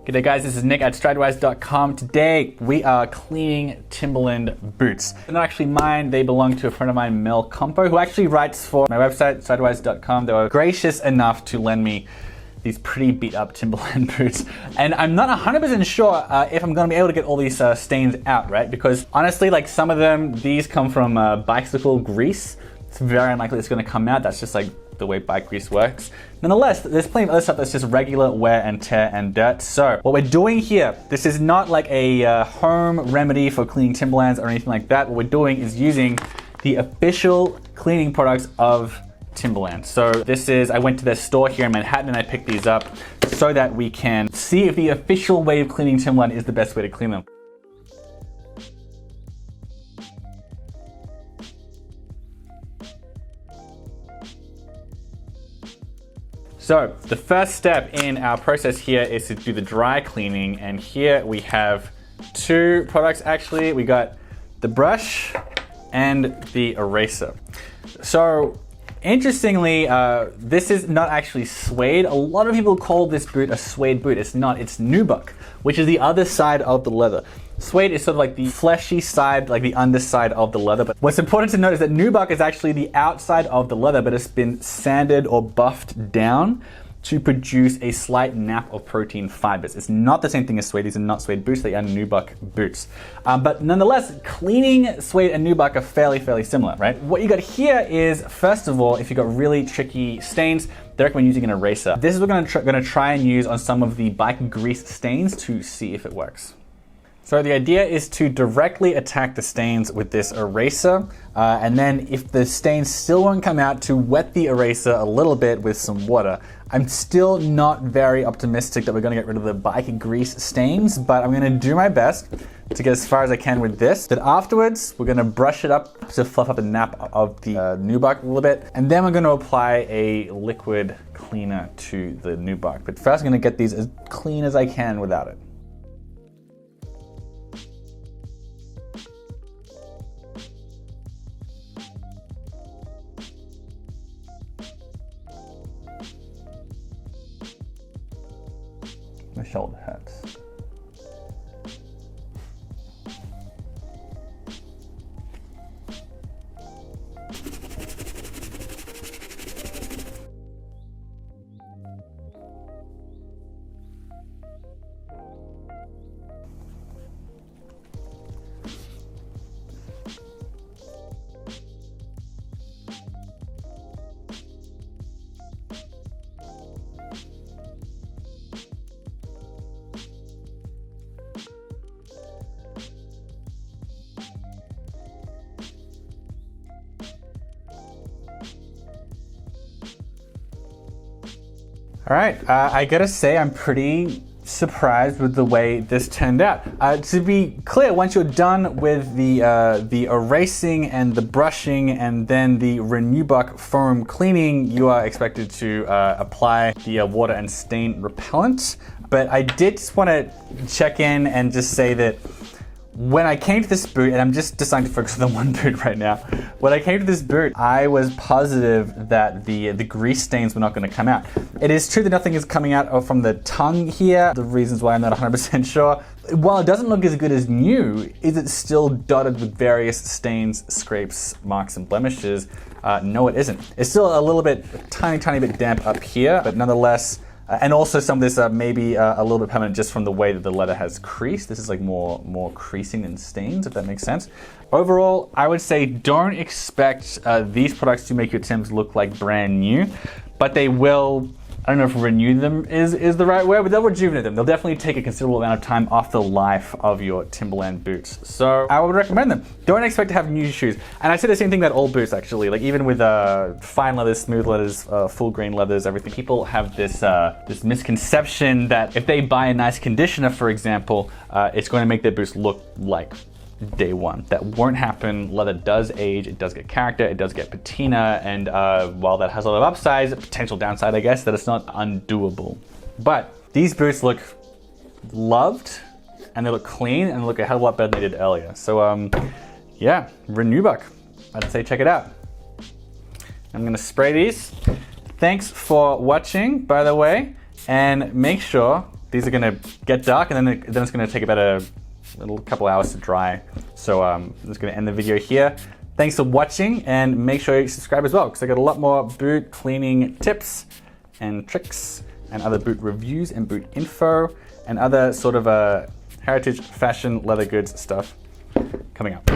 G'day guys, this is Nick at Stridewise.com. Today we are cleaning Timberland boots. They're not actually mine, they belong to a friend of mine, Mel Compo, who actually writes for my website, Stridewise.com. They were gracious enough to lend me these pretty beat up Timberland boots. And I'm not 100% sure if I'm gonna be able to get all these stains out, right? Because honestly, like some of them, these come from bicycle grease. It's very unlikely it's gonna come out. That's just like the way bike grease works. Nonetheless, there's plenty of other stuff that's just regular wear and tear and dirt. So what we're doing here, this is not like a home remedy for cleaning Timberlands or anything like that. What we're doing is using the official cleaning products of Timberland. So this is, I went to their store here in Manhattan and I picked these up so that we can see if the official way of cleaning Timberland is the best way to clean them. So the first step in our process here is to do the dry cleaning, and here we have two products actually. We got the brush and the eraser. So interestingly, this is not actually suede. A lot of people call this boot a suede boot. It's not, it's nubuck, which is the other side of the leather. Suede is sort of like the fleshy side, like the underside of the leather. But what's important to note is that nubuck is actually the outside of the leather, but it's been sanded or buffed down to produce a slight nap of protein fibers. It's not the same thing as suede. These are not suede boots, they are nubuck boots. But nonetheless, cleaning suede and nubuck are fairly similar, right? What you got here is, first of all, if you've got really tricky stains, they recommend using an eraser. This is what we're gonna try and use on some of the bike grease stains to see if it works. So the idea is to directly attack the stains with this eraser, and then if the stains still won't come out, to wet the eraser a little bit with some water. I'm still not very optimistic that we're gonna get rid of the bike grease stains, but I'm gonna do my best to get as far as I can with this. Then afterwards, we're gonna brush it up to fluff up the nap of the nubuck a little bit, and then we're gonna apply a liquid cleaner to the nubuck. But first I'm gonna get these as clean as I can without it. My shoulder hurts. All right, I gotta say I'm pretty surprised with the way this turned out. To be clear, once you're done with the erasing and the brushing and then the Renewbuck foam cleaning, you are expected to apply the water and stain repellent. But I did just want to check in and just say that when I came to this boot, and I'm just deciding to focus on the one boot right now. When I came to this boot, I was positive that the grease stains were not going to come out. It is true that nothing is coming out from the tongue here. The reasons why I'm not 100% sure. While it doesn't look as good as new, is it still dotted with various stains, scrapes, marks, and blemishes? No, it isn't. It's still a little bit, tiny bit damp up here, but nonetheless, and also some of this maybe a little bit permanent just from the way that the leather has creased. This is like more creasing than stains, if that makes sense. Overall, I would say don't expect these products to make your Timbs look like brand new, but they will, I don't know if renew them is the right word, but they'll rejuvenate them. They'll definitely take a considerable amount of time off the life of your Timberland boots. So I would recommend them. Don't expect to have new shoes. And I say the same thing about all boots actually, like even with fine leathers, smooth leathers, full grain leathers, everything. People have this misconception that if they buy a nice conditioner, for example, it's going to make their boots look like day one. That won't happen. Leather does age, it does get character, it does get patina, and while that has a lot of upsides, potential downside I guess, that it's not undoable. But these boots look loved, and they look clean, and they look a hell of a lot better than they did earlier. So yeah, Renewbuck. I'd say check it out. I'm gonna spray these. Thanks for watching, by the way, and make sure these are gonna get dark, and then it's gonna take about a little couple hours to dry. So I'm just gonna end the video here. Thanks for watching, and make sure you subscribe as well, because I got a lot more boot cleaning tips and tricks and other boot reviews and boot info and other sort of heritage fashion leather goods stuff coming up.